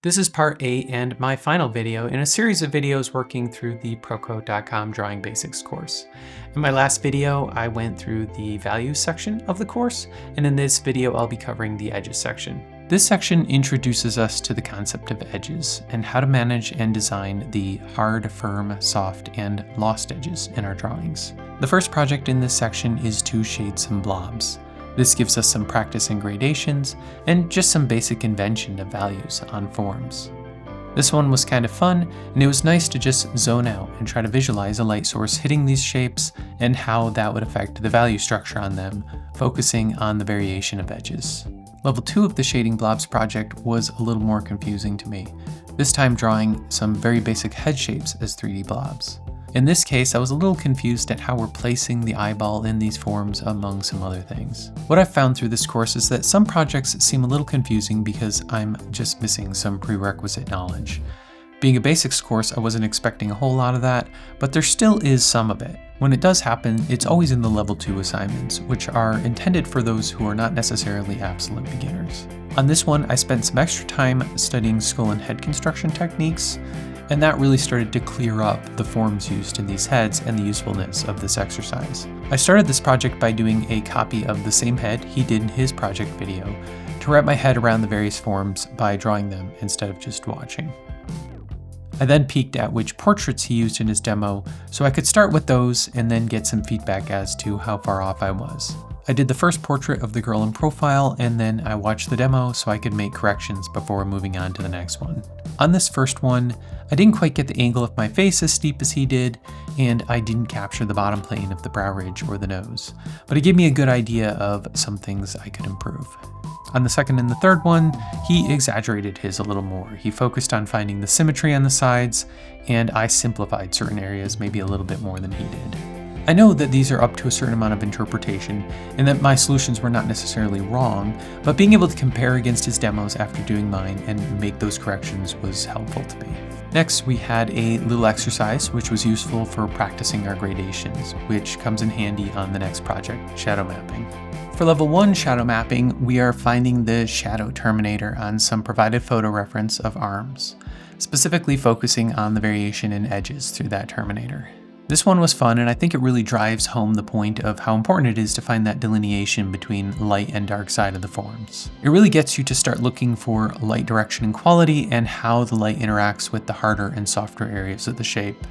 This is part 8 and my final video in a series of videos working through the Procode.com Drawing Basics course. In my last video, I went through the values section of the course, and in this video, I'll be covering the edges section. This section introduces us to the concept of edges and how to manage and design the hard, firm, soft, and lost edges in our drawings. The first project in this section is to shade some blobs. This gives us some practice in gradations and just some basic convention of values on forms. This one was kind of fun, and it was nice to just zone out and try to visualize a light source hitting these shapes and how that would affect the value structure on them, focusing on the variation of edges. Level 2 of the Shading Blobs project was a little more confusing to me, this time drawing some very basic head shapes as 3D blobs. In this case, I was a little confused at how we're placing the eyeball in these forms among some other things. What I've found through this course is that some projects seem a little confusing because I'm just missing some prerequisite knowledge. Being a basics course, I wasn't expecting a whole lot of that, but there still is some of it. When it does happen, it's always in the level 2 assignments, which are intended for those who are not necessarily absolute beginners. On this one, I spent some extra time studying skull and head construction techniques, and that really started to clear up the forms used in these heads and the usefulness of this exercise. I started this project by doing a copy of the same head he did in his project video to wrap my head around the various forms by drawing them instead of just watching. I then peeked at which portraits he used in his demo so I could start with those and then get some feedback as to how far off I was. I did the first portrait of the girl in profile, and then I watched the demo so I could make corrections before moving on to the next one. On this first one, I didn't quite get the angle of my face as steep as he did, and I didn't capture the bottom plane of the brow ridge or the nose, but it gave me a good idea of some things I could improve. On the second and the third one, he exaggerated his a little more. He focused on finding the symmetry on the sides, and I simplified certain areas maybe a little bit more than he did. I know that these are up to a certain amount of interpretation, and that my solutions were not necessarily wrong, but being able to compare against his demos after doing mine and make those corrections was helpful to me. Next, we had a little exercise which was useful for practicing our gradations, which comes in handy on the next project, shadow mapping. For level 1 shadow mapping, we are finding the shadow terminator on some provided photo reference of arms, specifically focusing on the variation in edges through that terminator. This one was fun, and I think it really drives home the point of how important it is to find that delineation between light and dark side of the forms. It really gets you to start looking for light direction and quality and how the light interacts with the harder and softer areas of the shape.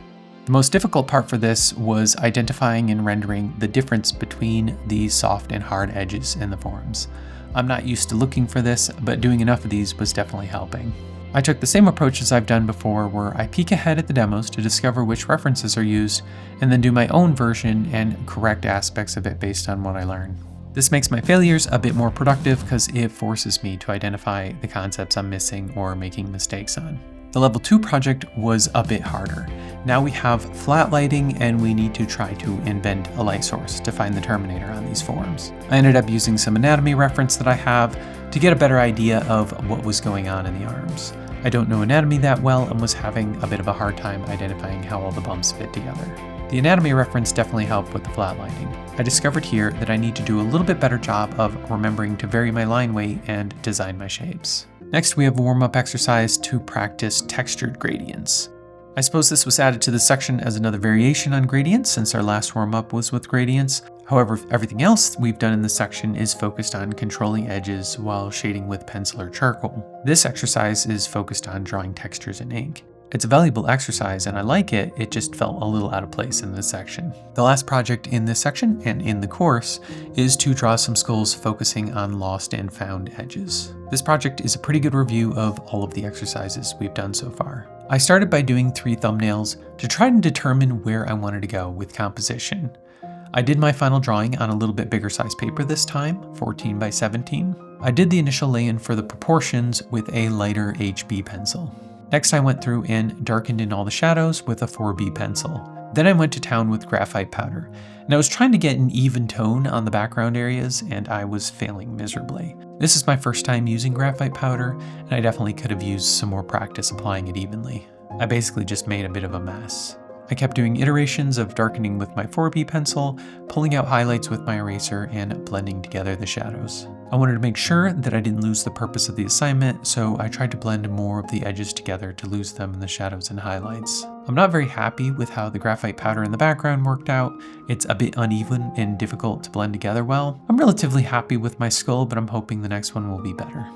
The most difficult part for this was identifying and rendering the difference between the soft and hard edges in the forms. I'm not used to looking for this, but doing enough of these was definitely helping. I took the same approach as I've done before, where I peek ahead at the demos to discover which references are used, and then do my own version and correct aspects of it based on what I learn. This makes my failures a bit more productive because it forces me to identify the concepts I'm missing or making mistakes on. The level 2 project was a bit harder. Now we have flat lighting and we need to try to invent a light source to find the terminator on these forms. I ended up using some anatomy reference that I have to get a better idea of what was going on in the arms. I don't know anatomy that well and was having a bit of a hard time identifying how all the bumps fit together. The anatomy reference definitely helped with the flat lighting. I discovered here that I need to do a little bit better job of remembering to vary my line weight and design my shapes. Next, we have a warm-up exercise to practice textured gradients. I suppose this was added to the section as another variation on gradients since our last warm-up was with gradients. However, everything else we've done in this section is focused on controlling edges while shading with pencil or charcoal. This exercise is focused on drawing textures in ink. It's a valuable exercise and I like it, it just felt a little out of place in this section. The last project in this section and in the course is to draw some skulls focusing on lost and found edges. This project is a pretty good review of all of the exercises we've done so far. I started by doing 3 thumbnails to try and determine where I wanted to go with composition. I did my final drawing on a little bit bigger size paper this time, 14 by 17. I did the initial lay-in for the proportions with a lighter HB pencil. Next, I went through and darkened in all the shadows with a 4B pencil. Then I went to town with graphite powder, and I was trying to get an even tone on the background areas, and I was failing miserably. This is my first time using graphite powder, and I definitely could have used some more practice applying it evenly. I basically just made a bit of a mess. I kept doing iterations of darkening with my 4B pencil, pulling out highlights with my eraser, and blending together the shadows. I wanted to make sure that I didn't lose the purpose of the assignment, so I tried to blend more of the edges together to lose them in the shadows and highlights. I'm not very happy with how the graphite powder in the background worked out. It's a bit uneven and difficult to blend together well. I'm relatively happy with my skull, but I'm hoping the next one will be better.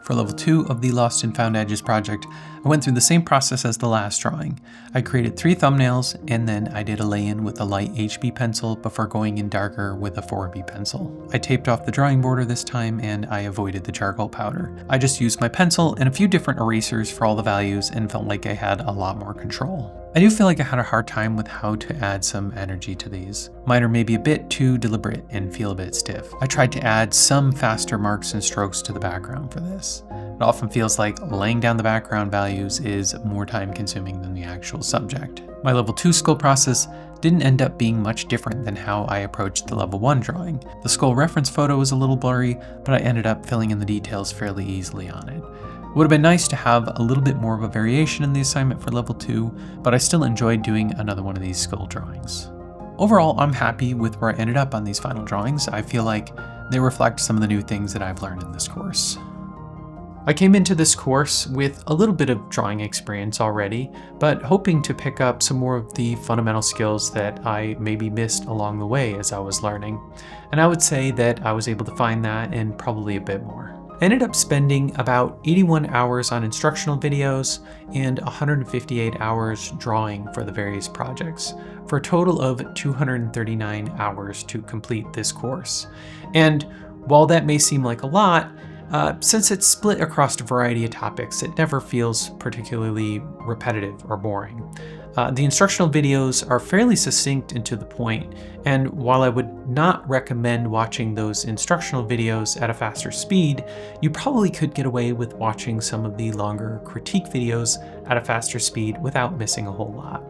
For level 2 of the Lost and Found Edges project, I went through the same process as the last drawing. I created 3 thumbnails, and then I did a lay-in with a light HB pencil before going in darker with a 4B pencil. I taped off the drawing border this time, and I avoided the charcoal powder. I just used my pencil and a few different erasers for all the values and felt like I had a lot more control. I do feel like I had a hard time with how to add some energy to these. Mine are maybe a bit too deliberate and feel a bit stiff. I tried to add some faster marks and strokes to the background for this. It often feels like laying down the background values is more time consuming than the actual subject. My level 2 skull process didn't end up being much different than how I approached the level 1 drawing. The skull reference photo was a little blurry, but I ended up filling in the details fairly easily on it. It would have been nice to have a little bit more of a variation in the assignment for level 2, but I still enjoyed doing another one of these skull drawings. Overall, I'm happy with where I ended up on these final drawings. I feel like they reflect some of the new things that I've learned in this course. I came into this course with a little bit of drawing experience already, but hoping to pick up some more of the fundamental skills that I maybe missed along the way as I was learning. And I would say that I was able to find that and probably a bit more. I ended up spending about 81 hours on instructional videos and 158 hours drawing for the various projects, for a total of 239 hours to complete this course. And while that may seem like a lot, since it's split across a variety of topics, it never feels particularly repetitive or boring. The instructional videos are fairly succinct and to the point, and while I would not recommend watching those instructional videos at a faster speed, you probably could get away with watching some of the longer critique videos at a faster speed without missing a whole lot.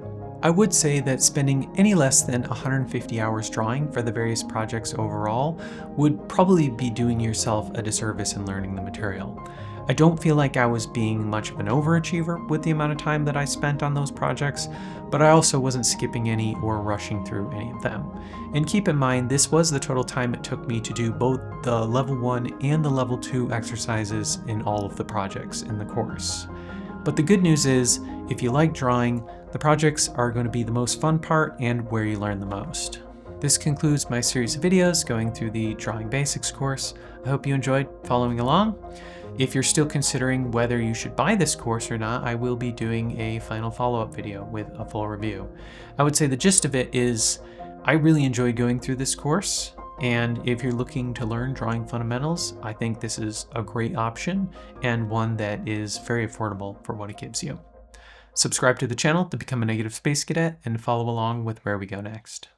I would say that spending any less than 150 hours drawing for the various projects overall would probably be doing yourself a disservice in learning the material. I don't feel like I was being much of an overachiever with the amount of time that I spent on those projects, but I also wasn't skipping any or rushing through any of them. And keep in mind, this was the total time it took me to do both the level 1 and the level 2 exercises in all of the projects in the course. But the good news is, if you like drawing, the projects are going to be the most fun part and where you learn the most. This concludes my series of videos going through the Drawing Basics course. I hope you enjoyed following along. If you're still considering whether you should buy this course or not, I will be doing a final follow-up video with a full review. I would say the gist of it is, I really enjoyed going through this course, and if you're looking to learn drawing fundamentals, I think this is a great option and one that is very affordable for what it gives you. Subscribe to the channel to become a Negative Space Cadet and follow along with where we go next.